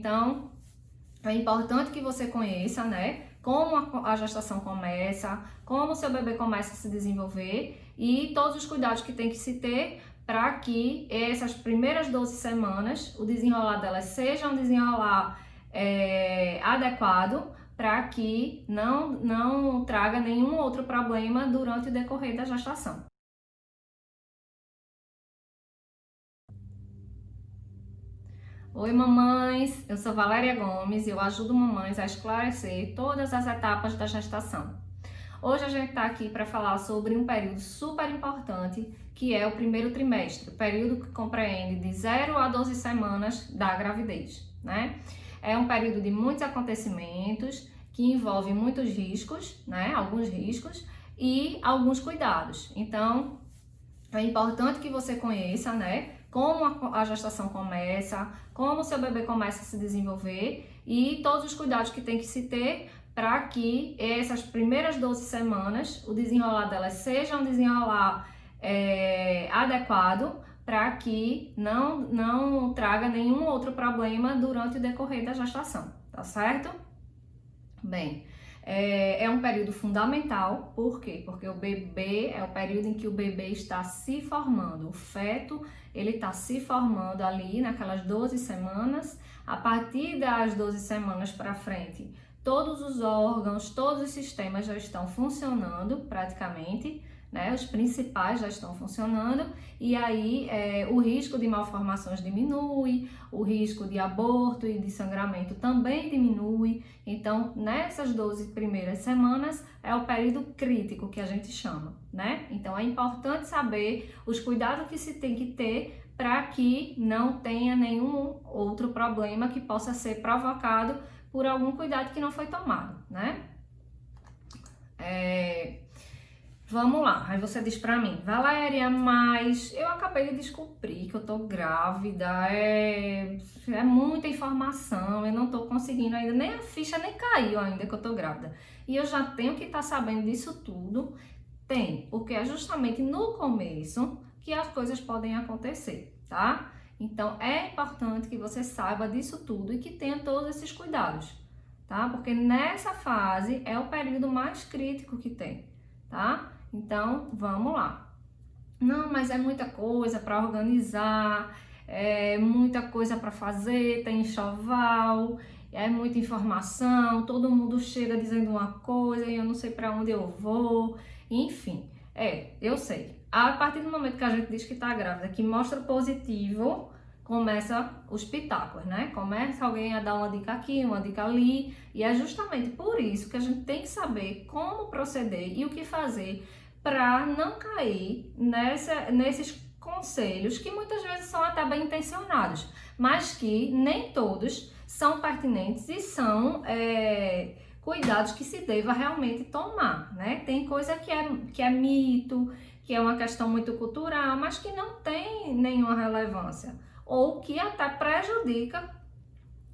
Então, é importante que você conheça, né, como a gestação começa, como o seu bebê começa a se desenvolver e todos os cuidados que tem que se ter para que essas primeiras 12 semanas, o desenrolar delas seja um desenrolar adequado para que não traga nenhum outro problema durante o decorrer da gestação. Oi, mamães! Eu sou Valéria Gomes e eu ajudo mamães a esclarecer todas as etapas da gestação. Hoje a gente está aqui para falar sobre um período super importante, que é o primeiro trimestre, o período que compreende de 0 a 12 semanas da gravidez, né? É um período de muitos acontecimentos, que envolve muitos riscos, né? Alguns riscos e alguns cuidados. Então, é importante que você conheça, né, como a gestação começa, como o seu bebê começa a se desenvolver e todos os cuidados que tem que se ter para que essas primeiras 12 semanas, o desenrolar delas seja um desenrolar adequado para que não traga nenhum outro problema durante o decorrer da gestação, tá certo? Bem, é um período fundamental, por quê? Porque o bebê é o período em que o bebê está se formando, o feto ele está se formando ali naquelas 12 semanas, a partir das 12 semanas para frente, todos os órgãos, todos os sistemas já estão funcionando praticamente, né? Os principais já estão funcionando e aí o risco de malformações diminui, o risco de aborto e de sangramento também diminui. Então, nessas 12 primeiras semanas é o período crítico que a gente chama, né? Então, é importante saber os cuidados que se tem que ter para que não tenha nenhum outro problema que possa ser provocado por algum cuidado que não foi tomado, né? Vamos lá, aí você diz pra mim, Valéria, mas eu acabei de descobrir que eu tô grávida, é muita informação, eu não tô conseguindo ainda, nem a ficha nem caiu ainda que eu tô grávida. E eu já tenho que estar sabendo disso tudo? Tem, porque é justamente no começo que as coisas podem acontecer, tá? Então é importante que você saiba disso tudo e que tenha todos esses cuidados, tá? Porque nessa fase é o período mais crítico que tem, tá? Então, vamos lá. Não, mas é muita coisa para organizar, é muita coisa para fazer, tem enxoval, é muita informação, todo mundo chega dizendo uma coisa e eu não sei para onde eu vou, enfim. Eu sei. A partir do momento que a gente diz que tá grávida, que mostra positivo, começa os pitacos, né? Começa alguém a dar uma dica aqui, uma dica ali, e é justamente por isso que a gente tem que saber como proceder e o que fazer para não cair nesses conselhos que muitas vezes são até bem intencionados, mas que nem todos são pertinentes e são cuidados que se deva realmente tomar, né? Tem coisa que é mito, que é uma questão muito cultural, mas que não tem nenhuma relevância ou que até prejudica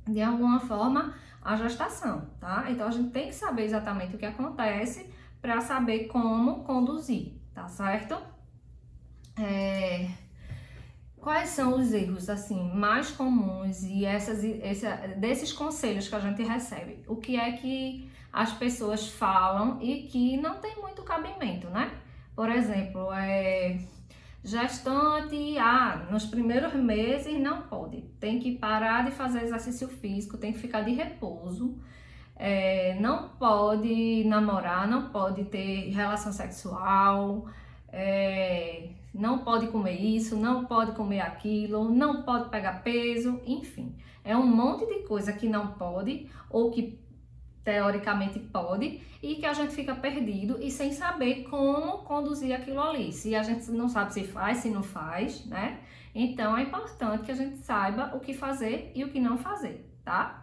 de alguma forma a gestação, tá? Então a gente tem que saber exatamente o que acontece para saber como conduzir, tá certo? Quais são os erros assim mais comuns e desses conselhos que a gente recebe? O que é que as pessoas falam e que não tem muito cabimento, né? Por exemplo, gestante, nos primeiros meses não pode, tem que parar de fazer exercício físico, tem que ficar de repouso. Não pode namorar, não pode ter relação sexual, não pode comer isso, não pode comer aquilo, não pode pegar peso, enfim. É um monte de coisa que não pode ou que teoricamente pode e que a gente fica perdido e sem saber como conduzir aquilo ali. Se a gente não sabe se faz, se não faz, né? Então é importante que a gente saiba o que fazer e o que não fazer, tá?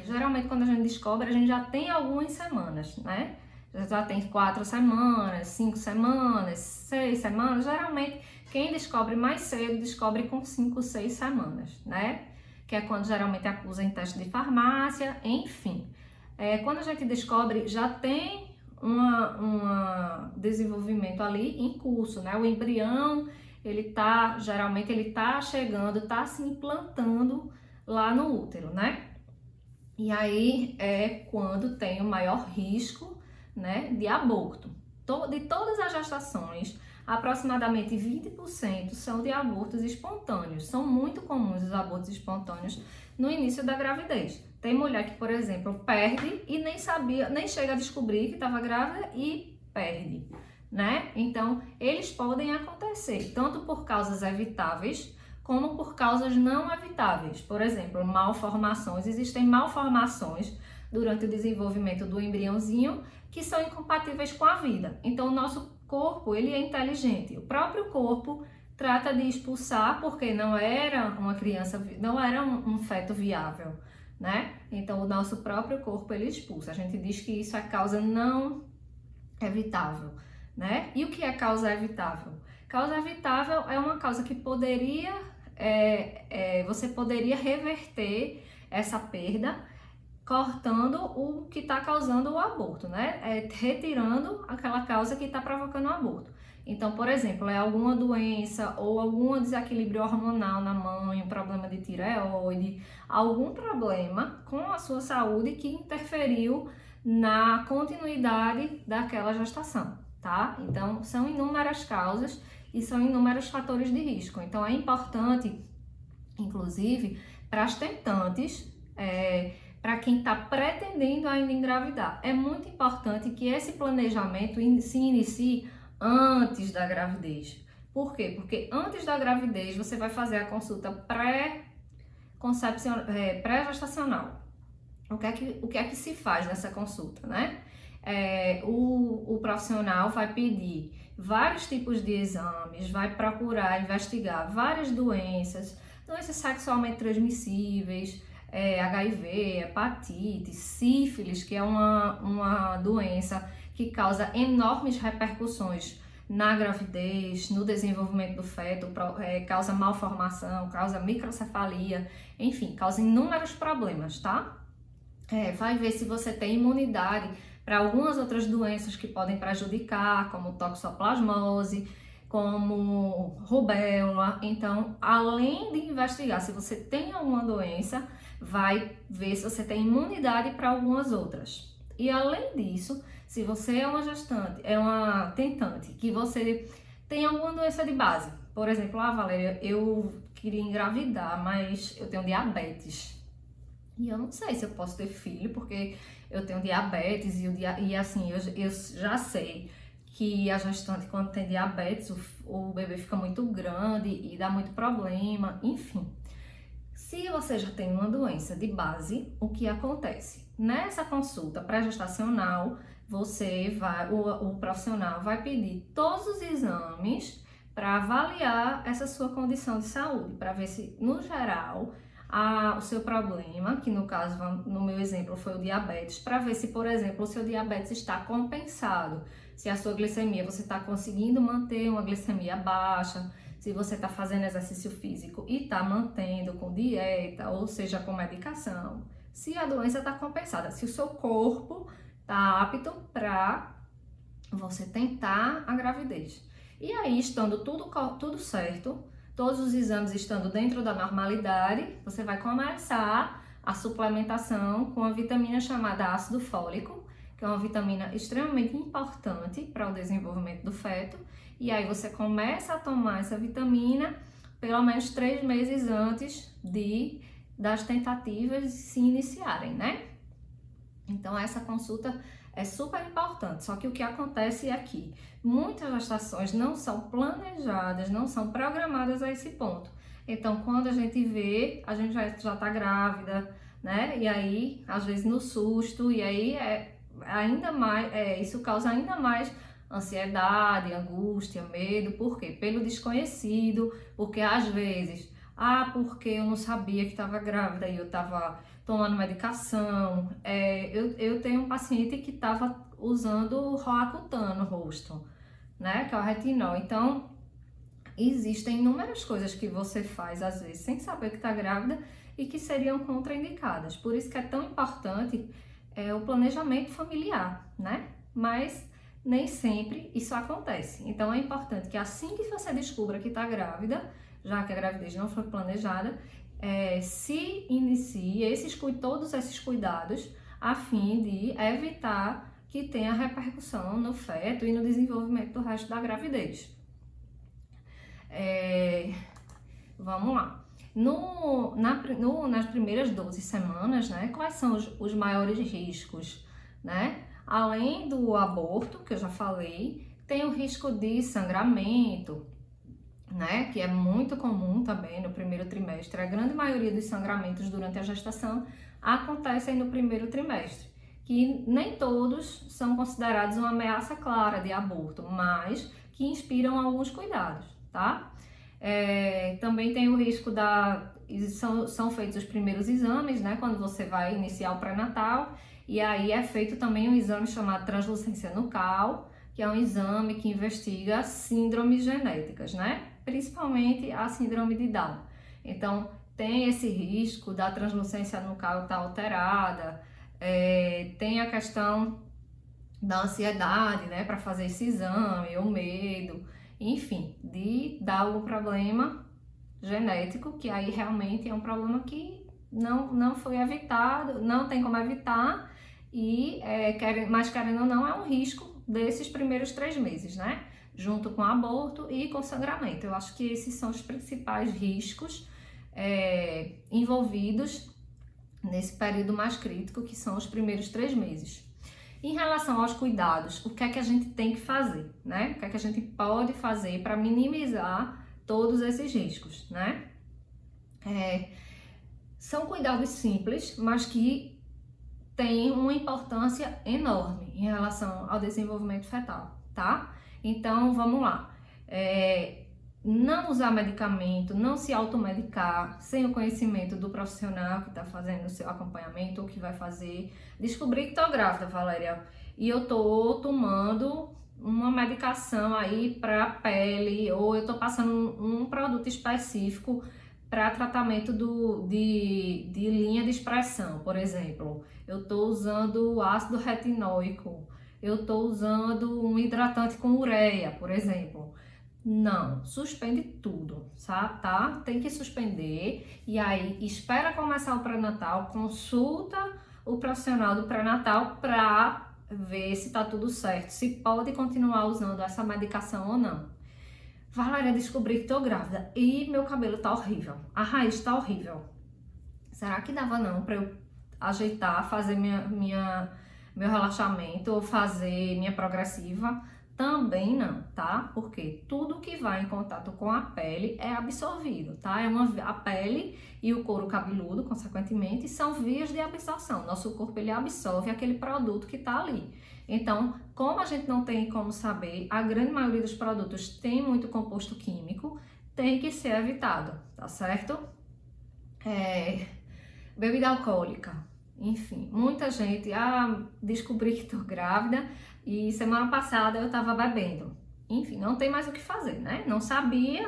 Geralmente quando a gente descobre, a gente já tem algumas semanas, né? Já tem 4 semanas, 5 semanas, 6 semanas. Geralmente quem descobre mais cedo, descobre com 5, 6 semanas, né? Que é quando geralmente acusa em teste de farmácia, enfim. Quando a gente descobre, já tem um desenvolvimento ali em curso, né? O embrião, geralmente ele tá chegando, tá se implantando lá no útero, né? E aí é quando tem o maior risco, né, de aborto. De todas as gestações, aproximadamente 20% são de abortos espontâneos. São muito comuns os abortos espontâneos no início da gravidez. Tem mulher que, por exemplo, perde e nem chega a descobrir que estava grávida e perde, né? Então, eles podem acontecer tanto por causas evitáveis como por causas não evitáveis. Por exemplo, malformações. Existem malformações durante o desenvolvimento do embriãozinho que são incompatíveis com a vida. Então, o nosso corpo, ele é inteligente. O próprio corpo trata de expulsar porque não era uma criança, não era um feto viável, né? Então, o nosso próprio corpo, ele expulsa. A gente diz que isso é causa não evitável, né? E o que é causa evitável? Causa evitável é uma causa que você poderia reverter essa perda cortando o que está causando o aborto, né? Retirando aquela causa que está provocando o aborto. Então, por exemplo, é alguma doença ou algum desequilíbrio hormonal na mãe, um problema de tireoide, algum problema com a sua saúde que interferiu na continuidade daquela gestação, tá? Então, são inúmeras causas e são inúmeros fatores de risco. Então, é importante, inclusive, para as tentantes, para quem está pretendendo ainda engravidar, é muito importante que esse planejamento se inicie antes da gravidez. Por quê? Porque antes da gravidez você vai fazer a consulta pré-gestacional. O que é que se faz nessa consulta, né? O profissional vai pedir vários tipos de exames, vai procurar investigar várias doenças sexualmente transmissíveis, HIV, hepatite, sífilis, que é uma doença que causa enormes repercussões na gravidez, no desenvolvimento do feto, causa malformação, causa microcefalia, enfim, causa inúmeros problemas, tá? Vai ver se você tem imunidade para algumas outras doenças que podem prejudicar, como toxoplasmose, como rubéola. Então, além de investigar se você tem alguma doença, vai ver se você tem imunidade para algumas outras. E além disso, se você é uma gestante, é uma tentante, que você tem alguma doença de base, por exemplo, Valéria, eu queria engravidar, mas eu tenho diabetes. E eu não sei se eu posso ter filho, porque eu tenho diabetes e assim, eu já sei que a gestante, quando tem diabetes, o bebê fica muito grande e dá muito problema, enfim. Se você já tem uma doença de base, o que acontece? Nessa consulta pré-gestacional, o profissional vai pedir todos os exames para avaliar essa sua condição de saúde, para ver se, no geral, o seu problema, que no caso, no meu exemplo, foi o diabetes, para ver se, por exemplo, o seu diabetes está compensado, se a sua glicemia, você está conseguindo manter uma glicemia baixa, se você está fazendo exercício físico e está mantendo com dieta, ou seja, com medicação, se a doença está compensada, se o seu corpo está apto para você tentar a gravidez. E aí, estando tudo certo, todos os exames estando dentro da normalidade, você vai começar a suplementação com uma vitamina chamada ácido fólico, que é uma vitamina extremamente importante para o desenvolvimento do feto. E aí você começa a tomar essa vitamina pelo menos 3 meses antes das tentativas se iniciarem, né? Então essa consulta é super importante, só que o que acontece é que muitas gestações não são planejadas, não são programadas a esse ponto. Então, quando a gente vê, a gente já tá grávida, né? E aí, às vezes no susto, e aí ainda mais, isso causa ainda mais ansiedade, angústia, medo. Por quê? Pelo desconhecido, porque às vezes, porque eu não sabia que estava grávida e eu estava tomando medicação. Eu tenho um paciente que estava usando Roacutan no rosto, né? Que é o retinol. Então, existem inúmeras coisas que você faz, às vezes, sem saber que está grávida e que seriam contraindicadas. Por isso que é tão importante o planejamento familiar, né? Mas nem sempre isso acontece. Então é importante que assim que você descubra que está grávida, já que a gravidez não foi planejada, se inicie todos esses cuidados a fim de evitar que tenha repercussão no feto e no desenvolvimento do resto da gravidez. Vamos lá. Nas primeiras 12 semanas, né, quais são os maiores riscos, né? Além do aborto, que eu já falei, tem o risco de sangramento, né, que é muito comum também no primeiro trimestre. A grande maioria dos sangramentos durante a gestação acontecem no primeiro trimestre, que nem todos são considerados uma ameaça clara de aborto, mas que inspiram alguns cuidados, tá? Também tem o risco são feitos os primeiros exames, né, quando você vai iniciar o pré-natal, e aí é feito também um exame chamado translucência nucal, que é um exame que investiga síndromes genéticas, né, principalmente a síndrome de Down. Então, tem esse risco da translucência nucal estar alterada, tem a questão da ansiedade, né, para fazer esse exame, o medo, enfim, de dar algum problema genético, que aí realmente é um problema que não foi evitado, não tem como evitar, mas querendo ou não, é um risco desses primeiros 3 meses, né? Junto com aborto e com sangramento. Eu acho que esses são os principais riscos envolvidos nesse período mais crítico, que são os primeiros 3 meses. Em relação aos cuidados, o que é que a gente tem que fazer, né? O que é que a gente pode fazer para minimizar todos esses riscos, né? São cuidados simples, mas que têm uma importância enorme em relação ao desenvolvimento fetal, tá? Então, vamos lá. Não usar medicamento, não se automedicar sem o conhecimento do profissional que está fazendo o seu acompanhamento ou que vai fazer. Descobri que estou grávida, Valéria, e eu estou tomando uma medicação aí para pele, ou eu estou passando um produto específico para tratamento de linha de expressão, por exemplo. Eu estou usando ácido retinóico, eu estou usando um hidratante com ureia, por exemplo. Não, suspende tudo, tá? Tem que suspender e aí espera começar o pré-natal, consulta o profissional do pré-natal para ver se tá tudo certo, se pode continuar usando essa medicação ou não. Valéria, descobri que tô grávida e meu cabelo tá horrível, a raiz tá horrível. Será que dava não para eu ajeitar, fazer meu relaxamento ou fazer minha progressiva? Também não, tá? Porque tudo que vai em contato com a pele é absorvido, tá? A pele e o couro cabeludo, consequentemente, são vias de absorção. Nosso corpo, ele absorve aquele produto que tá ali. Então, como a gente não tem como saber, a grande maioria dos produtos tem muito composto químico, tem que ser evitado, tá certo? Bebida alcoólica. Enfim, muita gente, descobri que tô grávida e semana passada eu tava bebendo. Enfim, não tem mais o que fazer, né? Não sabia.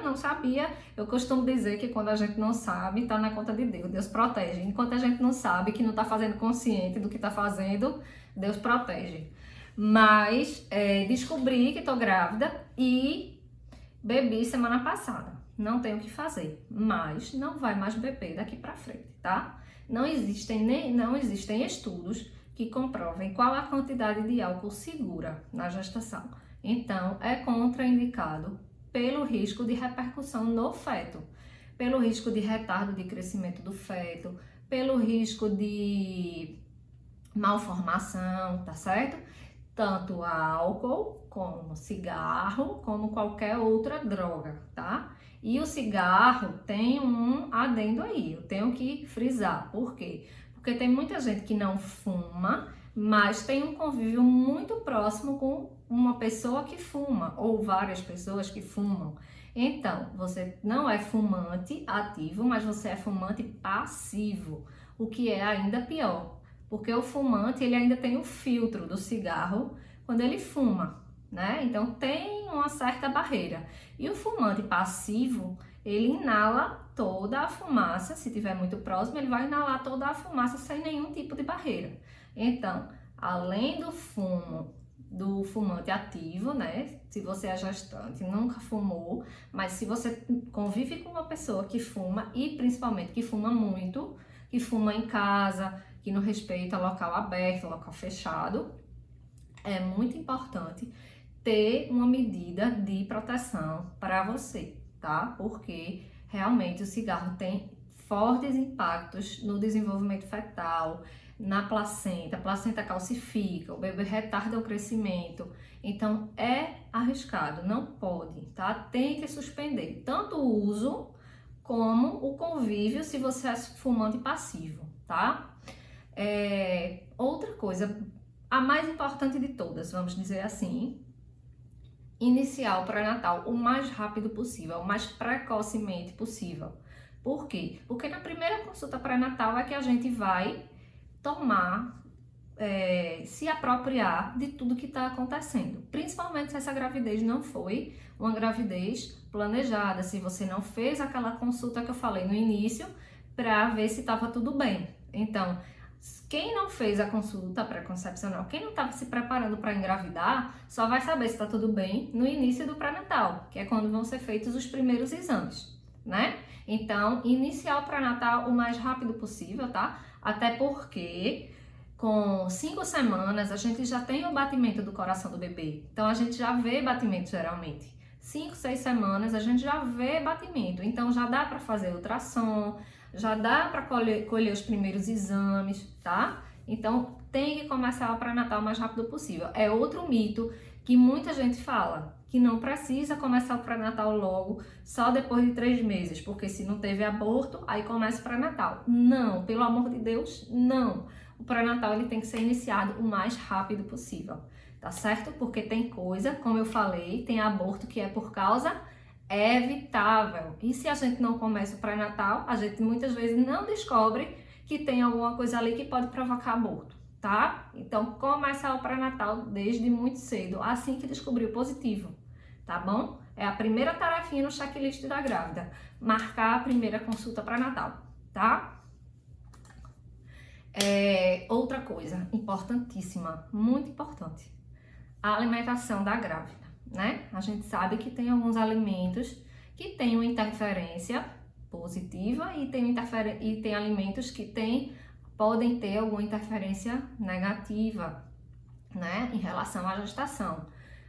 Eu costumo dizer que quando a gente não sabe, tá na conta de Deus, Deus protege. Enquanto a gente não sabe, que não tá fazendo consciente do que tá fazendo, Deus protege. Mas descobri que tô grávida e bebi semana passada. Não tenho o que fazer, mas não vai mais beber daqui pra frente, tá? Não existem estudos que comprovem qual a quantidade de álcool segura na gestação. Então, é contraindicado pelo risco de repercussão no feto, pelo risco de retardo de crescimento do feto, pelo risco de malformação, tá certo? Tanto álcool, como cigarro, como qualquer outra droga, tá? E o cigarro tem um adendo aí, eu tenho que frisar. Por quê? Porque tem muita gente que não fuma, mas tem um convívio muito próximo com uma pessoa que fuma, ou várias pessoas que fumam. Então, você não é fumante ativo, mas você é fumante passivo, o que é ainda pior. Porque o fumante, ele ainda tem o filtro do cigarro quando ele fuma, né? Então, tem uma certa barreira. E o fumante passivo, ele inala toda a fumaça, se estiver muito próximo, ele vai inalar toda a fumaça sem nenhum tipo de barreira. Então, além do fumo do fumante ativo, né? Se você é gestante, nunca fumou, mas se você convive com uma pessoa que fuma e principalmente que fuma muito, que fuma em casa, que não respeita local aberto, local fechado, é muito importante ter uma medida de proteção para você, tá? Porque realmente o cigarro tem fortes impactos no desenvolvimento fetal, na placenta, a placenta calcifica, o bebê retarda o crescimento, então é arriscado, não pode, tá? Tem que suspender tanto o uso como o convívio se você é fumante passivo, tá? Outra coisa, a mais importante de todas, vamos dizer assim, iniciar o pré-natal o mais rápido possível, o mais precocemente possível. Por quê? Porque na primeira consulta pré-natal é que a gente vai tomar, se apropriar de tudo que está acontecendo. Principalmente se essa gravidez não foi uma gravidez planejada, se você não fez aquela consulta que eu falei no início para ver se estava tudo bem. Então, quem não fez a consulta pré-concepcional, quem não estava se preparando para engravidar, só vai saber se está tudo bem no início do pré-natal, que é quando vão ser feitos os primeiros exames, né? Então, iniciar o pré-natal o mais rápido possível, tá? Até porque com 5 semanas a gente já tem o batimento do coração do bebê. Então, a gente já vê batimento geralmente. 5, 6 semanas a gente já vê batimento. Então, já dá para fazer ultrassom, já dá para colher os primeiros exames, tá? Então, tem que começar o pré-natal o mais rápido possível. É outro mito que muita gente fala, que não precisa começar o pré-natal logo, só depois de 3 meses, porque se não teve aborto, aí começa o pré-natal. Não, pelo amor de Deus, não. O pré-natal ele tem que ser iniciado o mais rápido possível, tá certo? Porque tem coisa, como eu falei, tem aborto que é por causa evitável. E se a gente não começa o pré-natal, a gente muitas vezes não descobre que tem alguma coisa ali que pode provocar aborto, tá? Então, começar o pré-natal desde muito cedo, assim que descobrir o positivo, tá bom? É a primeira tarefinha no checklist da grávida, marcar a primeira consulta pré-natal, tá? Outra coisa importantíssima, muito importante, a alimentação da grávida, né? A gente sabe que tem alguns alimentos que têm uma interferência positiva e tem alimentos que podem ter alguma interferência negativa, né? Em relação à gestação.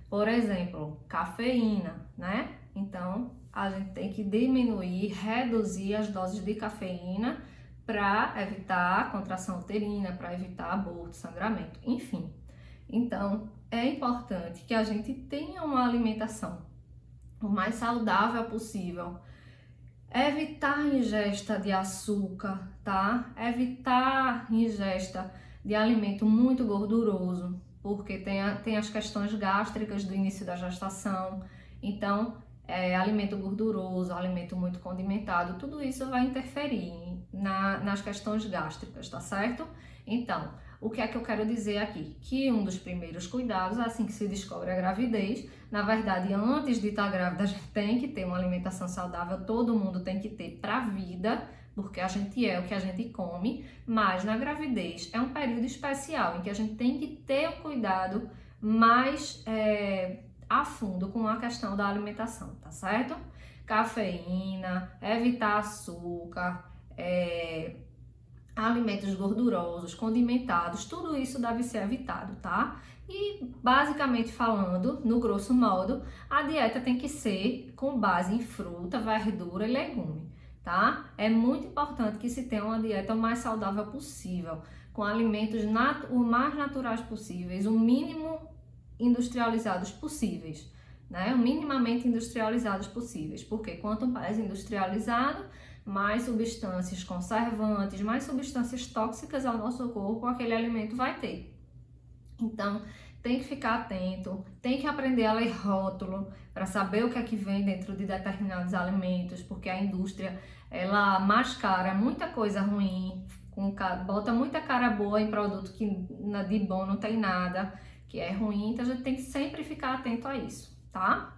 Por exemplo, cafeína, né? Então, a gente tem que diminuir, reduzir as doses de cafeína para evitar contração uterina, para evitar aborto, sangramento, enfim. Então, é importante que a gente tenha uma alimentação o mais saudável possível. Evitar a ingesta de açúcar, tá? Evitar a ingesta de alimento muito gorduroso, porque tem as questões gástricas do início da gestação. Então, alimento gorduroso, alimento muito condimentado, tudo isso vai interferir nas questões gástricas, tá certo? Então, o que é que eu quero dizer aqui? Que um dos primeiros cuidados, assim que se descobre a gravidez, na verdade, antes de estar grávida, a gente tem que ter uma alimentação saudável, todo mundo tem que ter para a vida, porque a gente é o que a gente come, mas na gravidez é um período especial em que a gente tem que ter um cuidado mais a fundo com a questão da alimentação, tá certo? Cafeína, evitar açúcar, alimentos gordurosos, condimentados, tudo isso deve ser evitado, tá? E basicamente falando, no grosso modo, a dieta tem que ser com base em fruta, verdura e legume, tá? É muito importante que se tenha uma dieta o mais saudável possível, com alimentos o mais naturais possíveis, o mínimo industrializados possíveis, né? O minimamente industrializados possíveis, porque quanto mais industrializado, mais substâncias conservantes, mais substâncias tóxicas ao nosso corpo aquele alimento vai ter. Então, tem que ficar atento, tem que aprender a ler rótulo para saber o que é que vem dentro de determinados alimentos, porque a indústria, ela mascara muita coisa ruim, bota muita cara boa em produto que de bom não tem nada, que é ruim, então a gente tem que sempre ficar atento a isso, tá?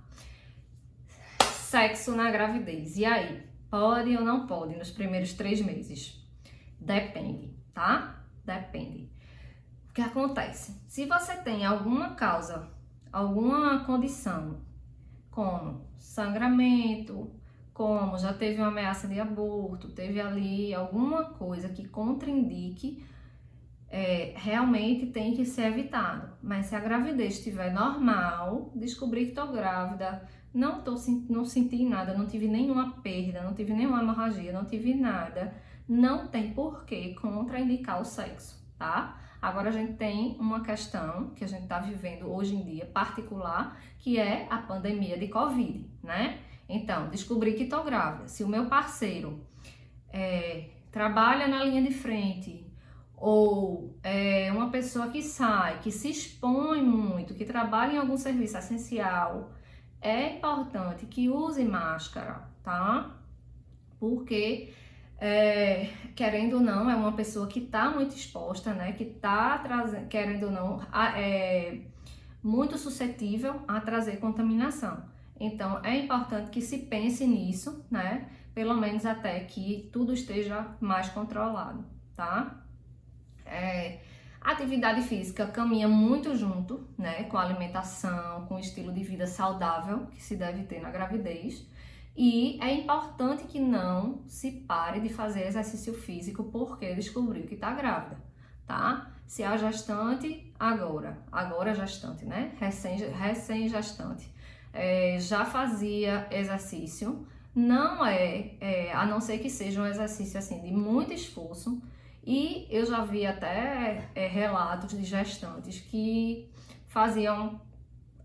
Sexo na gravidez, e aí? Pode ou não pode nos primeiros 3 meses? Depende, tá? Depende. O que acontece? Se você tem alguma causa, alguma condição, como sangramento, como já teve uma ameaça de aborto, teve ali alguma coisa que contraindique, realmente tem que ser evitado. Mas se a gravidez estiver normal, descobrir que estou grávida, não senti nada, não tive nenhuma perda, não tive nenhuma hemorragia, não tive nada, não tem por que contraindicar o sexo, tá? Agora a gente tem uma questão que a gente está vivendo hoje em dia particular, que é a pandemia de Covid, né? Então, descobri que estou grávida. Se o meu parceiro trabalha na linha de frente, ou uma pessoa que sai, que se expõe muito, que trabalha em algum serviço essencial, é importante que use máscara, tá? Porque, querendo ou não, é uma pessoa que está muito exposta, né? Que está trazendo, querendo ou não, muito suscetível a trazer contaminação. Então, é importante que se pense nisso, né? Pelo menos até que tudo esteja mais controlado, tá? A atividade física caminha muito junto, né, com a alimentação, com o estilo de vida saudável que se deve ter na gravidez. E é importante que não se pare de fazer exercício físico porque descobriu que está grávida, tá? Se a gestante agora gestante, né, recém-gestante, já fazia exercício, não a não ser que seja um exercício assim de muito esforço. E eu já vi até relatos de gestantes que faziam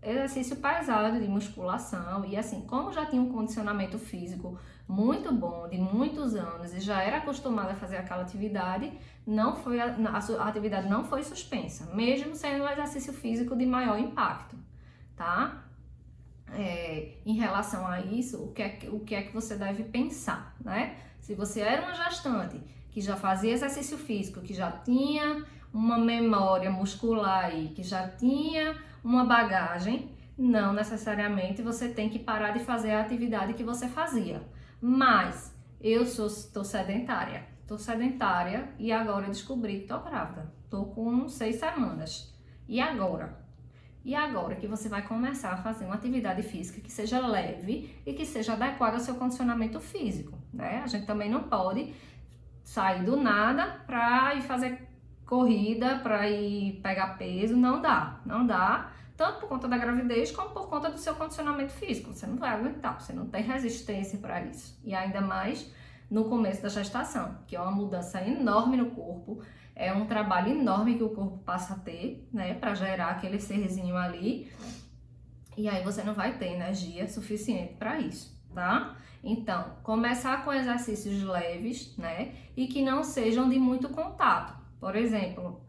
exercício pesado de musculação e assim, como já tinha um condicionamento físico muito bom, de muitos anos, e já era acostumada a fazer aquela atividade, a atividade não foi suspensa, mesmo sendo um exercício físico de maior impacto, tá? Em relação a isso, o que é que você deve pensar, né? Se você era uma gestante que já fazia exercício físico, que já tinha uma memória muscular aí, que já tinha uma bagagem, não necessariamente você tem que parar de fazer a atividade que você fazia. Mas eu estou sedentária e agora eu descobri que estou grávida. Estou com 6 semanas. E agora? E agora que você vai começar a fazer uma atividade física que seja leve e que seja adequada ao seu condicionamento físico, né? A gente também não pode sair do nada para ir fazer corrida, para ir pegar peso, não dá, tanto por conta da gravidez como por conta do seu condicionamento físico, você não vai aguentar, você não tem resistência para isso, e ainda mais no começo da gestação, que é uma mudança enorme no corpo, é um trabalho enorme que o corpo passa a ter, né, para gerar aquele serzinho ali, e aí você não vai ter energia suficiente para isso, tá? Então, começar com exercícios leves, né? E que não sejam de muito contato. Por exemplo,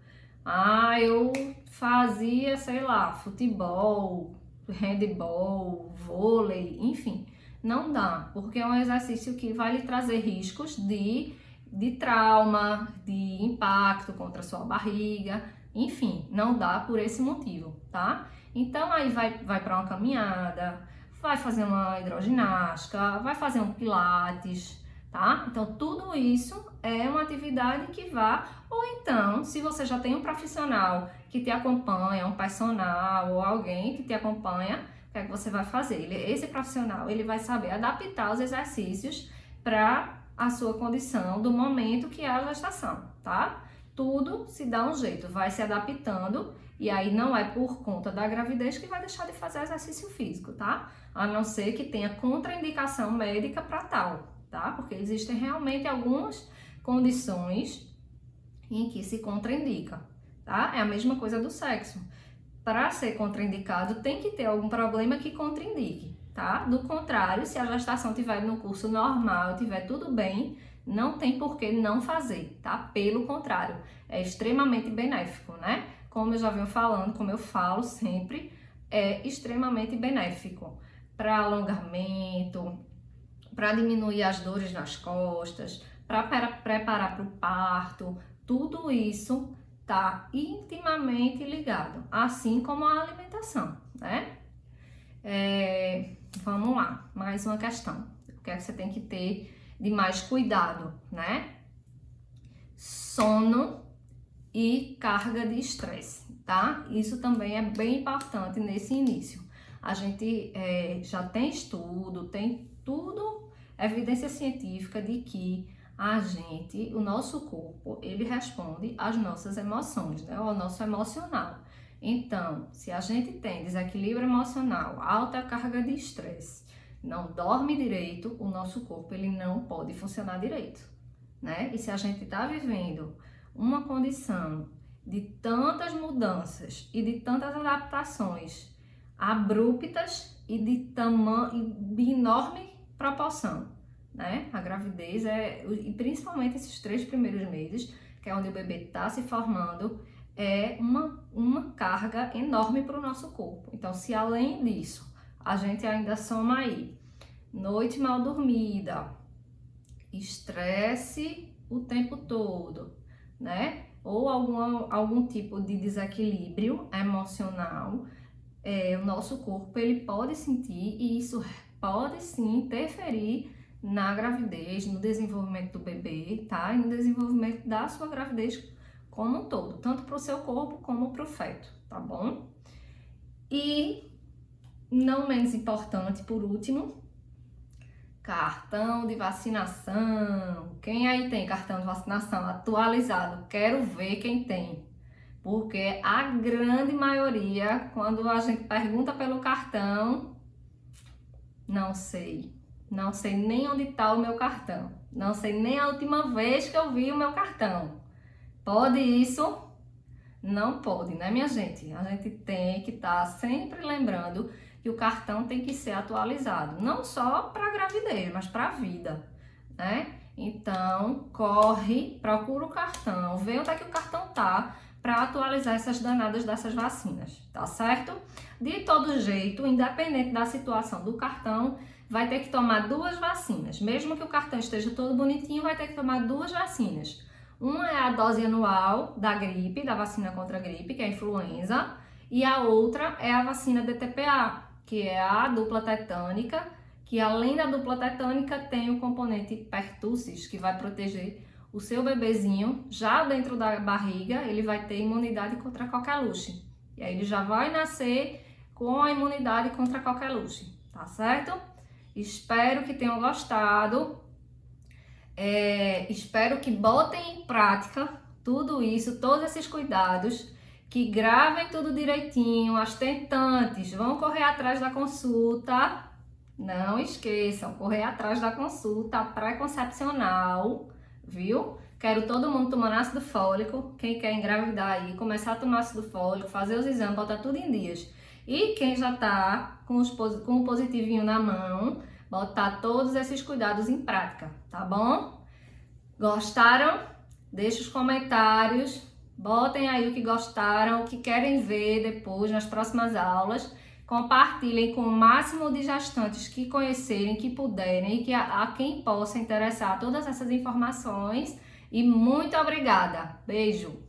eu fazia, sei lá, futebol, handebol, vôlei, enfim. Não dá, porque é um exercício que vai lhe trazer riscos de trauma, de impacto contra a sua barriga, enfim, não dá por esse motivo, tá? Então, aí vai para uma caminhada, vai fazer uma hidroginástica, vai fazer um pilates, tá? Então, tudo isso é uma atividade que ou então, se você já tem um profissional que te acompanha, um personal ou alguém que te acompanha, o que é que você vai fazer? Esse profissional, ele vai saber adaptar os exercícios para a sua condição do momento que é a gestação, tá? Tudo se dá um jeito, vai se adaptando. E aí não é por conta da gravidez que vai deixar de fazer exercício físico, tá? A não ser que tenha contraindicação médica para tal, tá? Porque existem realmente algumas condições em que se contraindica, tá? É a mesma coisa do sexo. Para ser contraindicado, tem que ter algum problema que contraindique, tá? Do contrário, se a gestação estiver no curso normal, estiver tudo bem, não tem por que não fazer, tá? Pelo contrário, é extremamente benéfico, né? Como eu já venho falando, como eu falo sempre, é extremamente benéfico para alongamento, para diminuir as dores nas costas, para preparar para o parto, tudo isso está intimamente ligado, assim como a alimentação, né? Vamos lá, mais uma questão. O que é que você tem que ter de mais cuidado, né? Sono e carga de estresse, tá? Isso também é bem importante nesse início. A gente já tem estudo, tem tudo, evidência científica de que o nosso corpo, ele responde às nossas emoções, né? Ao nosso emocional. Então, se a gente tem desequilíbrio emocional, alta carga de estresse, não dorme direito, o nosso corpo ele não pode funcionar direito, né? E se a gente está vivendo uma condição de tantas mudanças e de tantas adaptações abruptas e de enorme proporção, né? A gravidez e principalmente esses 3 primeiros meses, que é onde o bebê está se formando, é uma carga enorme para o nosso corpo. Então, se além disso, a gente ainda soma aí noite mal dormida, estresse o tempo todo, né? Ou algum tipo de desequilíbrio emocional, o nosso corpo ele pode sentir e isso pode sim interferir na gravidez, no desenvolvimento do bebê, tá? E no desenvolvimento da sua gravidez como um todo, tanto para o seu corpo como para o feto, tá bom? E não menos importante, por último, cartão de vacinação. Quem aí tem cartão de vacinação atualizado? Quero ver quem tem. Porque a grande maioria, quando a gente pergunta pelo cartão, não sei nem onde está o meu cartão, não sei nem a última vez que eu vi o meu cartão. Pode isso? Não pode, né, minha gente? A gente tem que estar sempre lembrando que o cartão tem que ser atualizado, não só para a gravidez, mas para a vida, né? Então, corre, procura o cartão, vê onde é que o cartão tá para atualizar essas danadas dessas vacinas, tá certo? De todo jeito, independente da situação do cartão, vai ter que tomar 2 vacinas. Mesmo que o cartão esteja todo bonitinho, vai ter que tomar 2 vacinas. Uma é a dose anual da gripe, da vacina contra a gripe, que é a influenza, e a outra é a vacina DTPA, que é a dupla tetânica, que além da dupla tetânica tem o componente pertussis, que vai proteger o seu bebezinho já dentro da barriga, ele vai ter imunidade contra a coqueluche. E aí ele já vai nascer com a imunidade contra a coqueluche, tá certo? Espero que tenham gostado. Espero que botem em prática tudo isso, todos esses cuidados, que gravem tudo direitinho. As tentantes vão correr atrás da consulta, não esqueçam, correr atrás da consulta pré-concepcional, viu? Quero todo mundo tomando ácido fólico, quem quer engravidar aí, começar a tomar ácido fólico, fazer os exames, botar tudo em dias. E quem já tá com o positivinho na mão, botar todos esses cuidados em prática, tá bom? Gostaram? Deixa os comentários, botem aí o que gostaram, o que querem ver depois nas próximas aulas. Compartilhem com o máximo de gestantes que conhecerem, que puderem e que a quem possa interessar todas essas informações. E muito obrigada. Beijo!